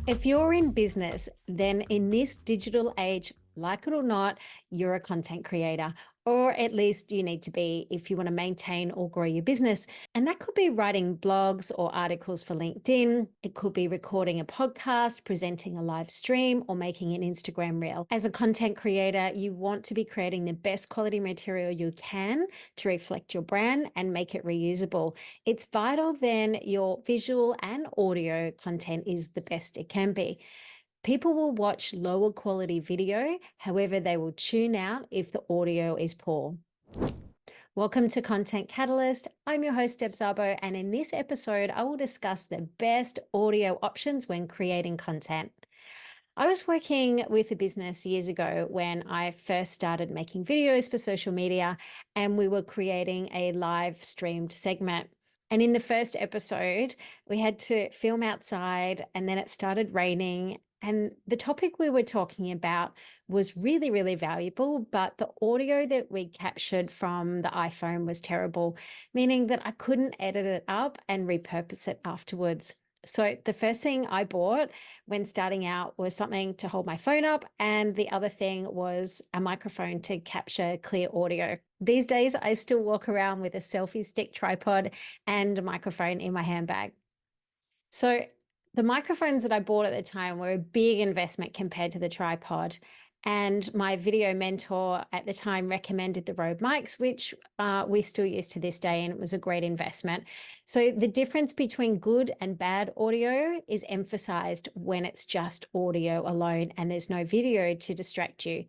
If you're in business, then in this digital age, like it or not, you're a content creator, or at least you need to be if you want to maintain or grow your business. And that could be writing blogs or articles for LinkedIn. It could be recording a podcast, presenting a live stream, or making an Instagram reel. As a content creator, you want to be creating the best quality material you can to reflect your brand and make it reusable. It's vital then your visual and audio content is the best it can be. People will watch lower quality video, however, they will tune out if the audio is poor. Welcome to Content Catalyst. I'm your host, Deb Szabo, and in this episode, I will discuss the best audio options when creating content. I was working with a business years ago when I first started making videos for social media, and we were creating a live streamed segment. And in the first episode, we had to film outside, and then it started raining. And the topic we were talking about was really, really valuable, but the audio that we captured from the iPhone was terrible, meaning that I couldn't edit it up and repurpose it afterwards. So the first thing I bought when starting out was something to hold my phone up, and the other thing was a microphone to capture clear audio. These days, I still walk around with a selfie stick tripod and a microphone in my handbag. So the microphones that I bought at the time were a big investment compared to the tripod. And my video mentor at the time recommended the Rode mics, which we still use to this day, and it was a great investment. So the difference between good and bad audio is emphasized when it's just audio alone and there's no video to distract you.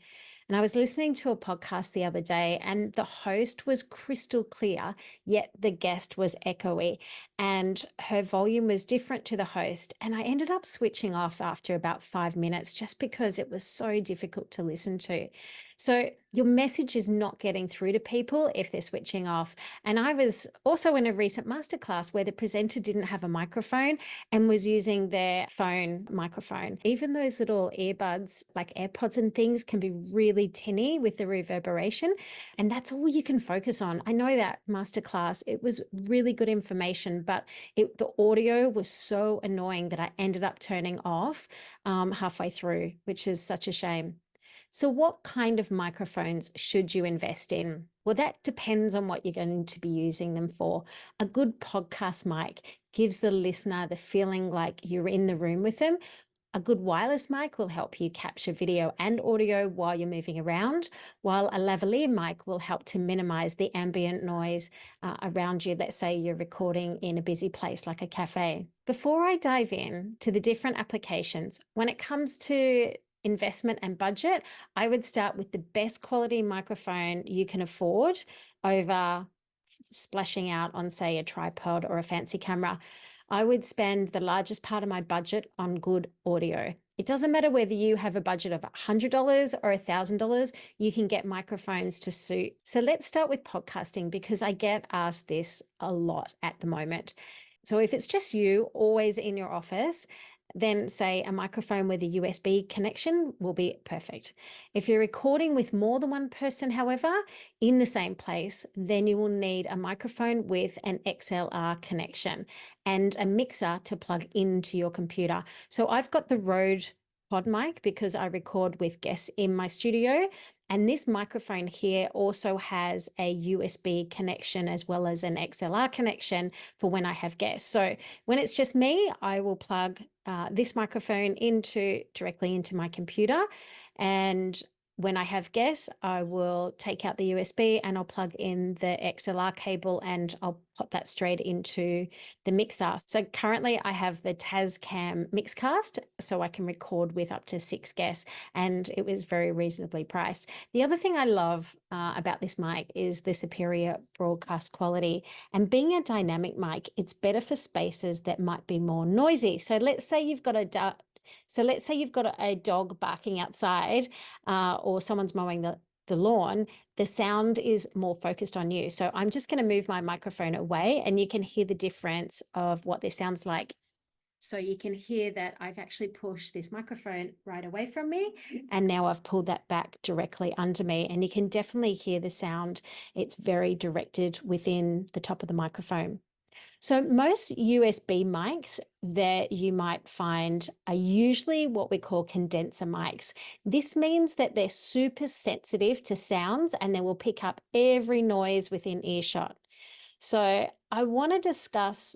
And I was listening to a podcast the other day, and the host was crystal clear, yet the guest was echoey, and her volume was different to the host. And I ended up switching off after about 5 minutes just because it was so difficult to listen to. So your message is not getting through to people if they're switching off. And I was also in a recent masterclass where the presenter didn't have a microphone and was using their phone microphone. Even those little earbuds, like AirPods and things, can be really tinny with the reverberation. And that's all you can focus on. I know that masterclass, it was really good information, but the audio was so annoying that I ended up turning off halfway through, which is such a shame. So what kind of microphones should you invest in? Well, that depends on what you're going to be using them for. A good podcast mic gives the listener the feeling like you're in the room with them. A good wireless mic will help you capture video and audio while you're moving around, while a lavalier mic will help to minimize the ambient noise around you. Let's say you're recording in a busy place like a cafe. Before I dive in to the different applications, when it comes to investment and budget, I would start with the best quality microphone you can afford over splashing out on, say, a tripod or a fancy camera. I would spend the largest part of my budget on good audio. It doesn't matter whether you have a budget of $100 or $1,000, you can get microphones to suit. So let's start with podcasting, because I get asked this a lot at the moment. So if it's just you, always in your office, then say a microphone with a USB connection will be perfect. If you're recording with more than one person, however, in the same place, then you will need a microphone with an XLR connection and a mixer to plug into your computer. So I've got the Rode PodMic because I record with guests in my studio. And this microphone here also has a USB connection as well as an XLR connection for when I have guests. So when it's just me, I will plug this microphone directly into my computer. And when I have guests, I will take out the USB and I'll plug in the XLR cable and I'll pop that straight into the mixer. So currently I have the Tascam Mixcast, so I can record with up to 6 guests, and it was very reasonably priced. The other thing I love about this mic is the superior broadcast quality. And being a dynamic mic, it's better for spaces that might be more noisy. So let's say you've got a dog barking outside or someone's mowing the lawn. The sound is more focused on you. So I'm just going to move my microphone away and you can hear the difference of what this sounds like. So you can hear that I've actually pushed this microphone right away from me, and now I've pulled that back directly under me, and you can definitely hear the sound. It's very directed within the top of the microphone. So most USB mics that you might find are usually what we call condenser mics. This means that they're super sensitive to sounds and they will pick up every noise within earshot. So I want to discuss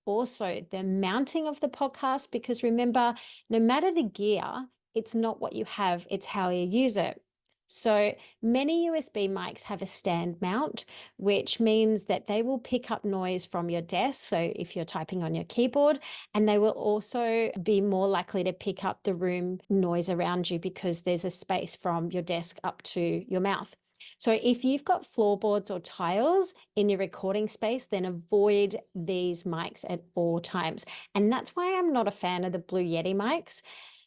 also the mounting of the podcast, because remember, no matter the gear, it's not what you have, it's how you use it. So many USB mics have a stand mount, which means that they will pick up noise from your desk. So if you're typing on your keyboard, and they will also be more likely to pick up the room noise around you because there's a space from your desk up to your mouth. So if you've got floorboards or tiles in your recording space, then avoid these mics at all times. And that's why I'm not a fan of the Blue Yeti mics.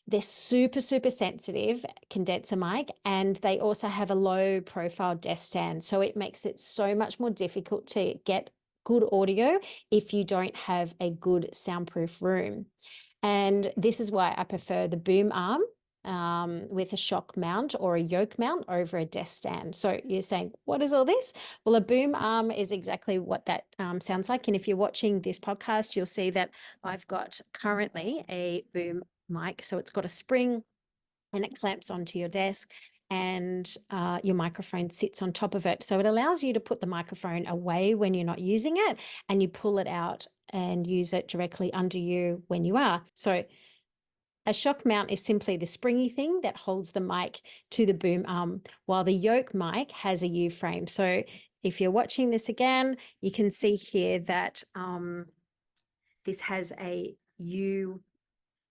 They're super, super sensitive condenser mic, and they also have a low profile desk stand. So it makes it so much more difficult to get good audio if you don't have a good soundproof room. And this is why I prefer the boom arm with a shock mount or a yoke mount over a desk stand. So you're saying, what is all this? Well, a boom arm is exactly what that sounds like. And if you're watching this podcast, you'll see that I've got currently a boom mic. So it's got a spring and it clamps onto your desk, and your microphone sits on top of it. So it allows you to put the microphone away when you're not using it, and you pull it out and use it directly under you when you are. So a shock mount is simply the springy thing that holds the mic to the boom arm, while the yoke mic has a U frame. So if you're watching this again, you can see here that this has a U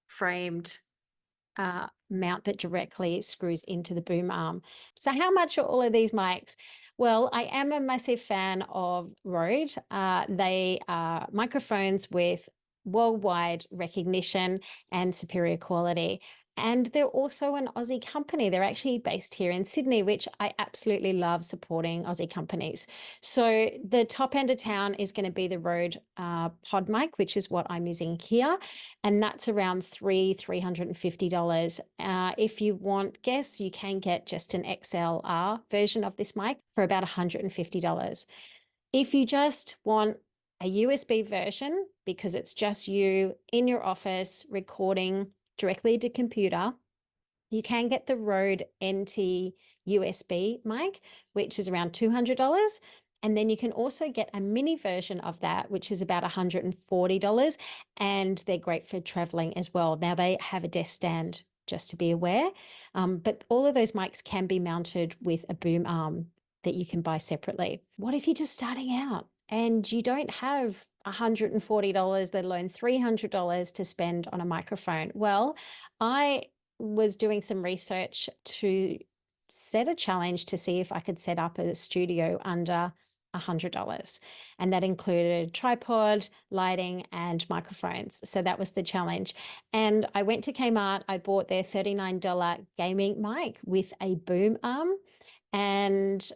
framed mount that directly screws into the boom arm. So how much are all of these mics? Well, I am a massive fan of Rode. They are microphones with worldwide recognition and superior quality. And they're also an Aussie company. They're actually based here in Sydney, which I absolutely love supporting Aussie companies. So the top end of town is going to be the Rode PodMic, which is what I'm using here. And that's around $350. If you want guests, you can get just an XLR version of this mic for about $150. If you just want a USB version, because it's just you in your office recording directly to computer, you can get the Rode NT USB mic, which is around $200. And then you can also get a mini version of that, which is about $140. And they're great for traveling as well. Now they have a desk stand, just to be aware. But all of those mics can be mounted with a boom arm that you can buy separately. What if you're just starting out and you don't have $140, let alone $300 to spend on a microphone? Well, I was doing some research to set a challenge to see if I could set up a studio under $100. And that included tripod, lighting, and microphones. So that was the challenge. And I went to Kmart, I bought their $39 gaming mic with a boom arm, and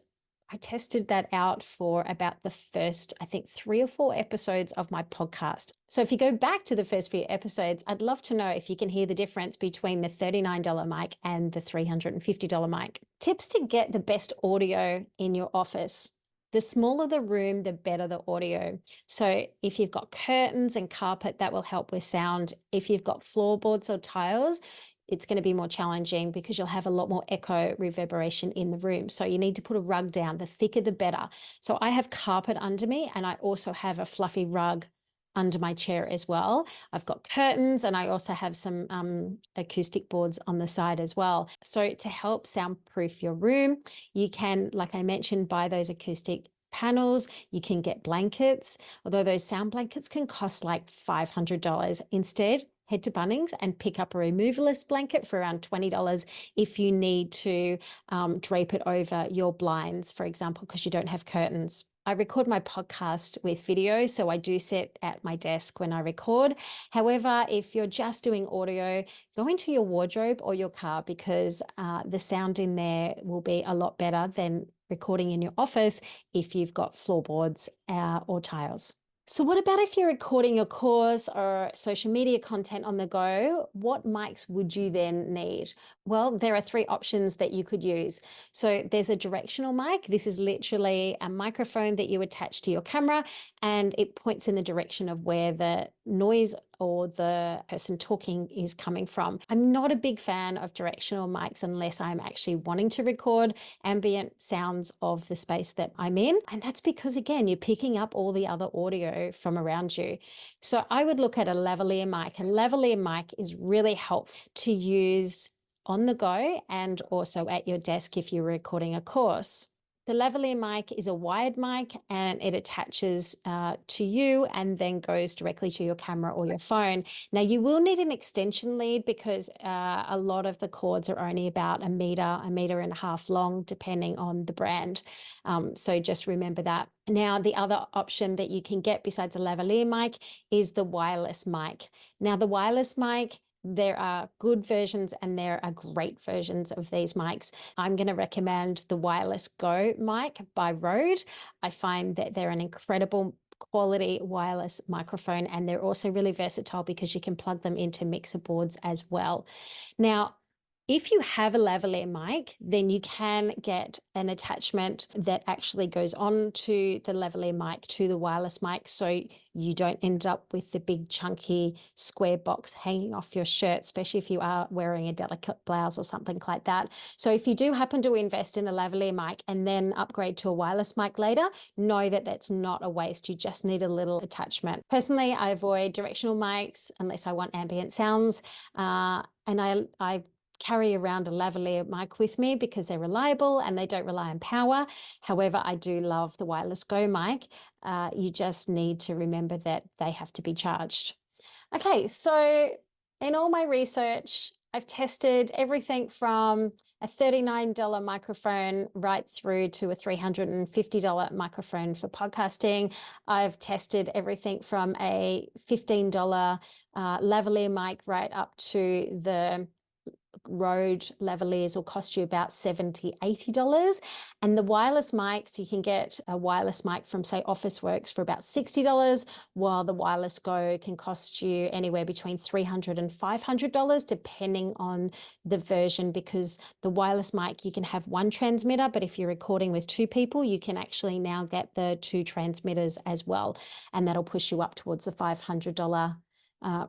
I tested that out for about the first, I think, 3 or 4 episodes of my podcast. So if you go back to the first few episodes, I'd love to know if you can hear the difference between the $39 mic and the $350 mic. Tips to get the best audio in your office. The smaller the room, the better the audio. So if you've got curtains and carpet, that will help with sound. If you've got floorboards or tiles, it's going to be more challenging because you'll have a lot more echo reverberation in the room. So you need to put a rug down. The thicker, the better. So I have carpet under me, and I also have a fluffy rug under my chair as well. I've got curtains, and I also have some acoustic boards on the side as well. So to help soundproof your room, you can, like I mentioned, buy those acoustic panels. You can get blankets, although those sound blankets can cost like $500. Instead, head to Bunnings and pick up a removalist blanket for around $20 if you need to drape it over your blinds, for example, because you don't have curtains. I record my podcast with video, so I do sit at my desk when I record. However, if you're just doing audio, go into your wardrobe or your car, because the sound in there will be a lot better than recording in your office if you've got floorboards or tiles. So, what about if you're recording your course or social media content on the go? What mics would you then need? Well, there are three options that you could use. So, there's a directional mic. This is literally a microphone that you attach to your camera and it points in the direction of where the noise or the person talking is coming from. I'm not a big fan of directional mics unless I'm actually wanting to record ambient sounds of the space that I'm in. And that's because, again, you're picking up all the other audio from around you. So I would look at a lavalier mic. A lavalier mic is really helpful to use on the go and also at your desk if you're recording a course. The lavalier mic is a wired mic and it attaches to you and then goes directly to your camera or your phone. Now, you will need an extension lead because a lot of the cords are only about a meter and a half long, depending on the brand. So just remember that. Now, the other option that you can get besides a lavalier mic is the wireless mic. Now, the wireless mic, there are good versions and there are great versions of these mics. I'm going to recommend the Wireless Go mic by Rode. I find that they're an incredible quality wireless microphone and they're also really versatile because you can plug them into mixer boards as well. Now, if you have a lavalier mic, then you can get an attachment that actually goes on to the lavalier mic to the wireless mic, so you don't end up with the big chunky square box hanging off your shirt, especially if you are wearing a delicate blouse or something like that. So if you do happen to invest in a lavalier mic and then upgrade to a wireless mic later, know that that's not a waste. You just need a little attachment. Personally, I avoid directional mics unless I want ambient sounds, and I carry around a lavalier mic with me because they're reliable and they don't rely on power. However, I do love the Wireless Go mic. You just need to remember that they have to be charged. Okay, so in all my research, I've tested everything from a $39 microphone right through to a $350 microphone for podcasting. I've tested everything from a $15 lavalier mic right up to the Rode lavaliers will cost you about $70, $80. And the wireless mics, you can get a wireless mic from, say, Officeworks for about $60, while the Wireless Go can cost you anywhere between $300 and $500, depending on the version, because the wireless mic, you can have one transmitter, but if you're recording with two people, you can actually now get the two transmitters as well. And that'll push you up towards the $500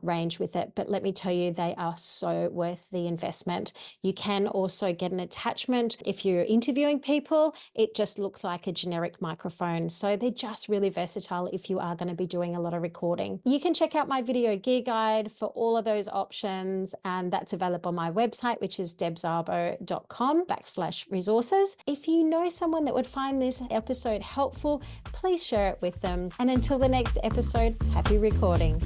range with it. But let me tell you, they are so worth the investment. You can also get an attachment. If you're interviewing people, it just looks like a generic microphone. So they're just really versatile if you are going to be doing a lot of recording. You can check out my video gear guide for all of those options, and that's available on my website, which is debszabo.com/resources. If you know someone that would find this episode helpful, please share it with them. And until the next episode, happy recording.